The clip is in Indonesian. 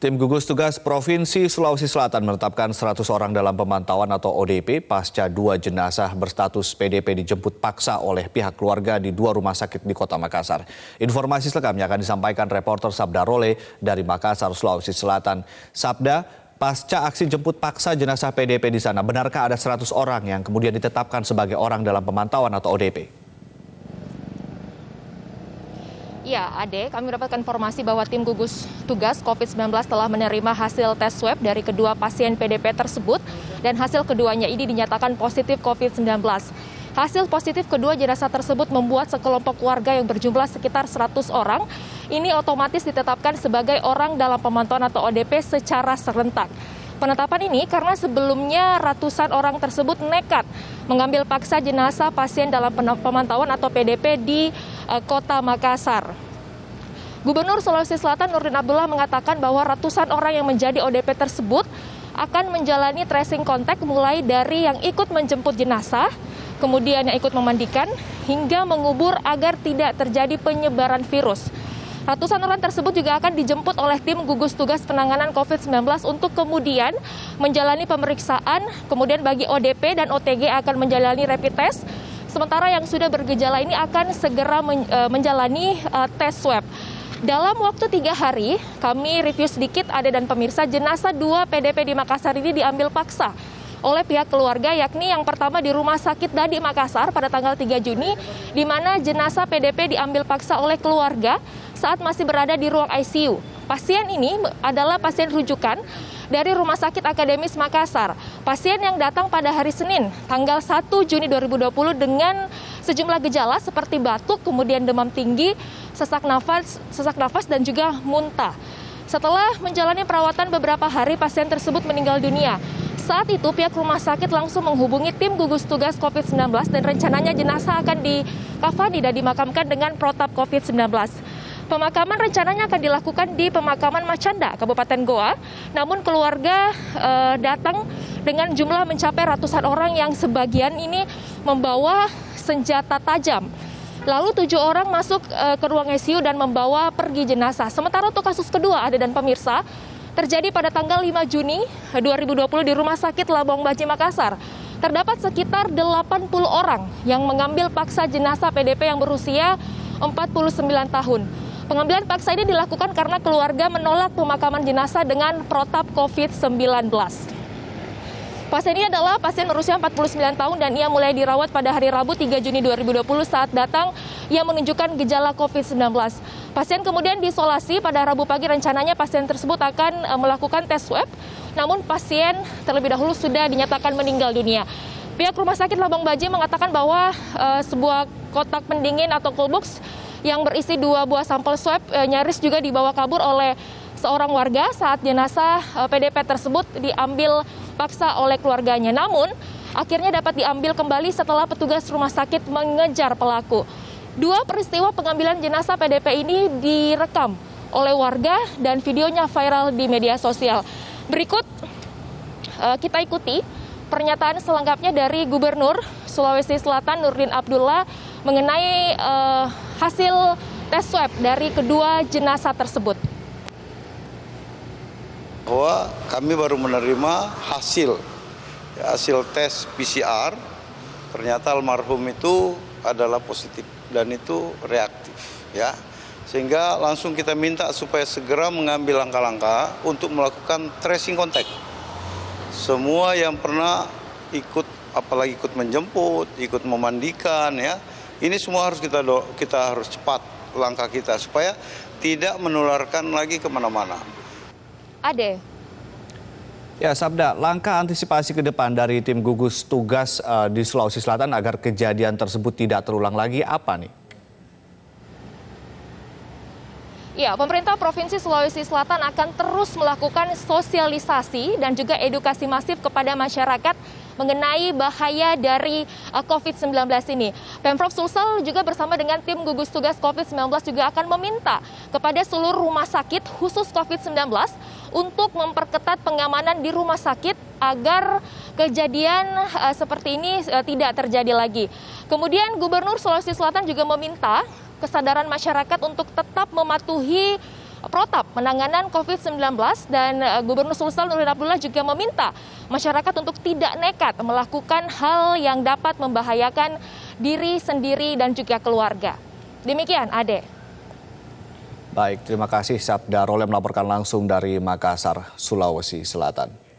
Tim gugus tugas Provinsi Sulawesi Selatan menetapkan 100 orang dalam pemantauan atau ODP pasca 2 jenazah berstatus PDP dijemput paksa oleh pihak keluarga di 2 rumah sakit di Kota Makassar. Informasi selengkapnya akan disampaikan reporter Sabda Role dari Makassar, Sulawesi Selatan. Sabda, pasca aksi jemput paksa jenazah PDP di sana, benarkah ada 100 orang yang kemudian ditetapkan sebagai orang dalam pemantauan atau ODP? Ya, Ade, kami mendapatkan informasi bahwa tim gugus tugas COVID-19 telah menerima hasil tes swab dari kedua pasien PDP tersebut dan hasil keduanya ini dinyatakan positif COVID-19. Hasil positif kedua jenazah tersebut membuat sekelompok warga yang berjumlah sekitar 100 orang ini otomatis ditetapkan sebagai orang dalam pemantauan atau ODP secara serentak. Penetapan ini karena sebelumnya ratusan orang tersebut nekat mengambil paksa jenazah pasien dalam pemantauan atau PDP di Kota Makassar. Gubernur Sulawesi Selatan Nurdin Abdullah mengatakan bahwa ratusan orang yang menjadi ODP tersebut akan menjalani tracing kontak mulai dari yang ikut menjemput jenazah, kemudian yang ikut memandikan, hingga mengubur agar tidak terjadi penyebaran virus. Ratusan orang tersebut juga akan dijemput oleh tim gugus tugas penanganan COVID-19 untuk kemudian menjalani pemeriksaan, kemudian bagi ODP dan OTG akan menjalani rapid test, sementara yang sudah bergejala ini akan segera menjalani tes swab. Dalam waktu 3 hari, kami review sedikit Ade dan pemirsa, jenazah 2 PDP di Makassar ini diambil paksa oleh pihak keluarga, yakni yang pertama di Rumah Sakit Dadi Makassar pada tanggal 3 Juni, di mana jenazah PDP diambil paksa oleh keluarga saat masih berada di ruang ICU. Pasien ini adalah pasien rujukan dari Rumah Sakit Akademis Makassar. Pasien yang datang pada hari Senin, tanggal 1 Juni 2020 dengan sejumlah gejala seperti batuk, kemudian demam tinggi, sesak nafas dan juga muntah. Setelah menjalani perawatan beberapa hari, pasien tersebut meninggal dunia. Saat itu pihak rumah sakit langsung menghubungi tim gugus tugas COVID-19 dan rencananya jenazah akan dikafani dan dimakamkan dengan protap COVID-19. Pemakaman rencananya akan dilakukan di pemakaman Macanda, Kabupaten Goa. Namun keluarga datang dengan jumlah mencapai ratusan orang yang sebagian ini membawa senjata tajam. Lalu 7 orang masuk ke ruang ICU dan membawa pergi jenazah. Sementara untuk kasus kedua, Ade dan pemirsa, terjadi pada tanggal 5 Juni 2020 di Rumah Sakit Labong Baji Makassar. Terdapat sekitar 80 orang yang mengambil paksa jenazah PDP yang berusia 49 tahun. Pengambilan paksa ini dilakukan karena keluarga menolak pemakaman jenazah dengan protap COVID-19. Pasien ini adalah pasien berusia 49 tahun dan ia mulai dirawat pada hari Rabu 3 Juni 2020 saat datang ia menunjukkan gejala COVID-19. Pasien kemudian diisolasi pada Rabu pagi, rencananya pasien tersebut akan melakukan tes swab, namun pasien terlebih dahulu sudah dinyatakan meninggal dunia. Pihak Rumah Sakit Labong Baji mengatakan bahwa sebuah kotak pendingin atau cool box yang berisi 2 buah sampel swab nyaris juga dibawa kabur oleh seorang warga saat jenazah PDP tersebut diambil paksa oleh keluarganya. Namun, akhirnya dapat diambil kembali setelah petugas rumah sakit mengejar pelaku. 2 peristiwa pengambilan jenazah PDP ini direkam oleh warga dan videonya viral di media sosial. Berikut kita ikuti pernyataan selengkapnya dari Gubernur Sulawesi Selatan Nurdin Abdullah mengenai hasil tes swab dari kedua jenazah tersebut. Bahwa kami baru menerima hasil tes PCR, ternyata almarhum itu adalah positif dan itu reaktif, ya. Sehingga langsung kita minta supaya segera mengambil langkah-langkah untuk melakukan tracing kontak. Semua yang pernah ikut, apalagi ikut menjemput, ikut memandikan, ya, ini semua harus kita harus cepat langkah kita supaya tidak menularkan lagi kemana-mana. Ade. Ya, Sabda, langkah antisipasi ke depan dari tim gugus tugas di Sulawesi Selatan agar kejadian tersebut tidak terulang lagi apa nih? Ya, pemerintah Provinsi Sulawesi Selatan akan terus melakukan sosialisasi dan juga edukasi masif kepada masyarakat mengenai bahaya dari COVID-19 ini. Pemprov Sulsel juga bersama dengan tim gugus tugas COVID-19 juga akan meminta kepada seluruh rumah sakit khusus COVID-19 untuk memperketat pengamanan di rumah sakit agar kejadian seperti ini tidak terjadi lagi. Kemudian Gubernur Sulawesi Selatan juga meminta kesadaran masyarakat untuk tetap mematuhi protap penanganan COVID-19 dan Gubernur Sulsel Nurdin Abdullah juga meminta masyarakat untuk tidak nekat melakukan hal yang dapat membahayakan diri sendiri dan juga keluarga. Demikian, Ade. Baik, terima kasih Sabda Role melaporkan langsung dari Makassar, Sulawesi Selatan.